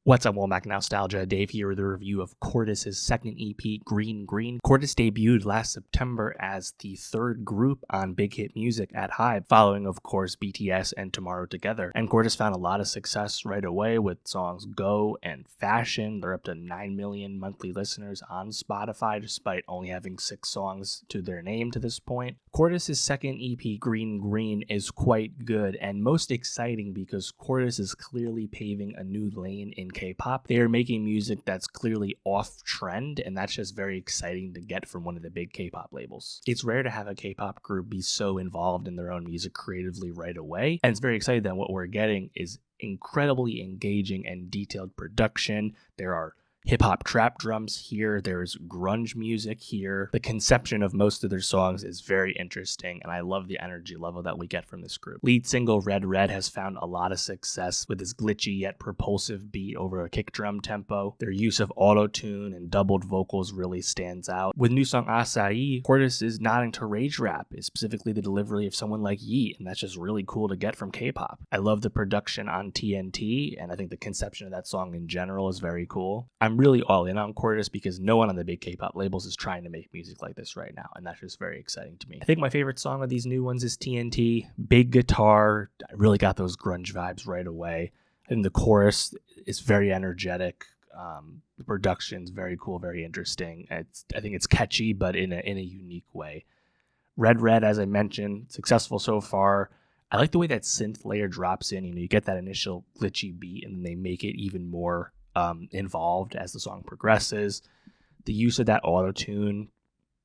What's up, Womack Nostalgia? Dave here with a review of Cortis' second EP, GreenGreen. Cortis debuted last September as the third group on Big Hit Music at HYBE, following, of course, BTS and Tomorrow Together. And Cortis found a lot of success right away with songs Go and Fashion. They're up to 9 million monthly listeners on Spotify, despite only having 6 songs to their name to this point. Cortis' second EP, GreenGreen, is quite good and most exciting because Cortis is clearly paving a new lane in K-pop. They are making music that's clearly off-trend, and that's just very exciting to get from one of the big K-pop labels. It's rare to have a K-pop group be so involved in their own music creatively right away, and it's very exciting that what we're getting is incredibly engaging and detailed production. There are hip-hop trap drums here, there's grunge music here. The conception of most of their songs is very interesting, and I love the energy level that we get from this group. Lead single Red Red has found a lot of success with his glitchy yet propulsive beat over a kick drum tempo. Their use of auto-tune and doubled vocals really stands out. With new song Acai, Cortis is nodding to rage rap, specifically the delivery of someone like Yeet, and that's just really cool to get from K-pop. I love the production on TNT, and I think the conception of that song in general is very cool. I'm really all in on Cortis because no one on the big K-pop labels is trying to make music like this right now, and that's just very exciting to me. I think my favorite song of these new ones is TNT. Big guitar, I really got those grunge vibes right away. I think the chorus is very energetic. The production's very cool, very interesting. I think it's catchy, but in a unique way. Red Red, as I mentioned, successful so far. I like the way that synth layer drops in. You get that initial glitchy beat, and then they make it even more involved as the song progresses. The use of that auto-tune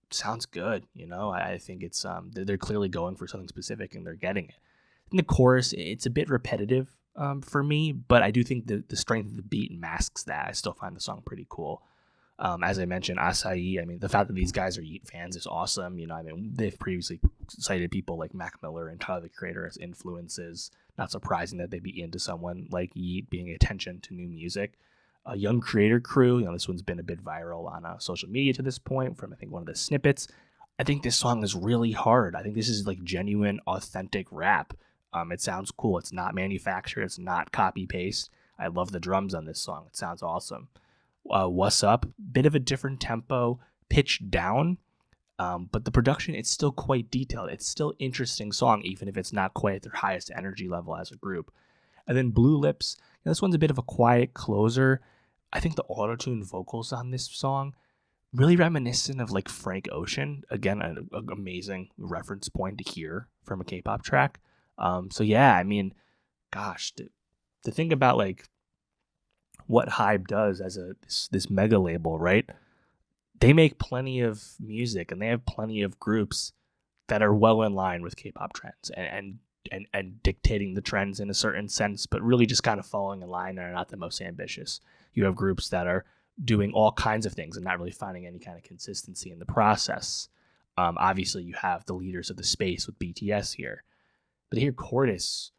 sounds good. I think it's they're clearly going for something specific and they're getting it. In the chorus, it's a bit repetitive for me, but I do think the strength of the beat masks that. I still find the song pretty cool. As I mentioned, Acai, the fact that these guys are Yeet fans is awesome. They've previously cited people like Mac Miller and Tyler the Creator as influences. Not surprising that they'd be into someone like Yeet being attention to new music. A young creator crew, this one's been a bit viral on social media to this point from, I think, one of the snippets. I think this song is really hard. I think this is like genuine, authentic rap. It sounds cool. It's not manufactured. It's not copy-paste. I love the drums on this song. It sounds awesome. What's Up? Bit of a different tempo, pitched down, but the production, it's still quite detailed. It's still interesting song, even if it's not quite at their highest energy level as a group. And then Blue Lips, this one's a bit of a quiet closer. I think the auto-tune vocals on this song really reminiscent of like Frank Ocean. Again, an amazing reference point to hear from a K-pop track. Gosh, to think about like what HYBE does as this mega label, right? They make plenty of music and they have plenty of groups that are well in line with K-pop trends and dictating the trends in a certain sense, but really just kind of falling in line and are not the most ambitious. You have groups that are doing all kinds of things and not really finding any kind of consistency in the process. Obviously, you have the leaders of the space with BTS here. But here, Cortis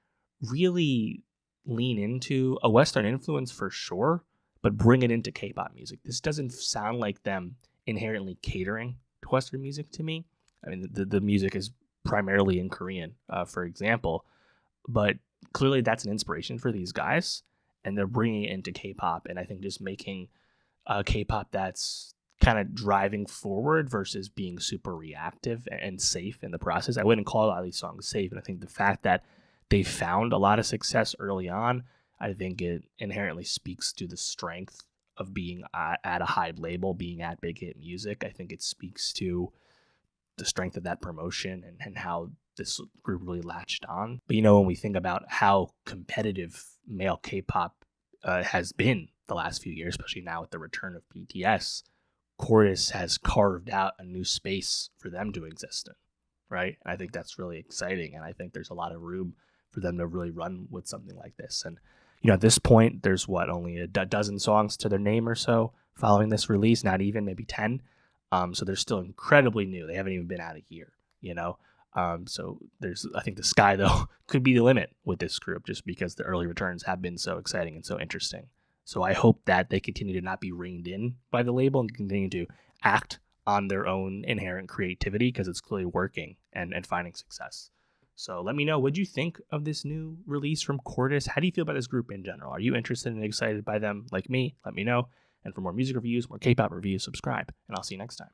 really lean into a Western influence for sure, but bring it into K-pop music. This doesn't sound like them inherently catering to Western music to me. The music is primarily in Korean, for example, but clearly that's an inspiration for these guys, and they're bringing it into K-pop, and I think just making K-pop that's kind of driving forward versus being super reactive and safe in the process. I wouldn't call a lot of these songs safe, and I think the fact that they found a lot of success early on, I think it inherently speaks to the strength of being at a HYBE label, being at Big Hit Music. I think it speaks to the strength of that promotion and how this group really latched on. But when we think about how competitive male K-pop has been the last few years, especially now with the return of BTS, Cortis has carved out a new space for them to exist in, right? And I think that's really exciting, and I think there's a lot of room for them to really run with something like this. And at this point, there's only a dozen songs to their name or so following this release, not even, maybe 10. So they're still incredibly new. They haven't even been out a year, So I think the sky, though, could be the limit with this group just because the early returns have been so exciting and so interesting. So I hope that they continue to not be reined in by the label and continue to act on their own inherent creativity because it's clearly working and finding success. So let me know, what you think of this new release from Cortis? How do you feel about this group in general? Are you interested and excited by them like me? Let me know. And for more music reviews, more K-pop reviews, subscribe, and I'll see you next time.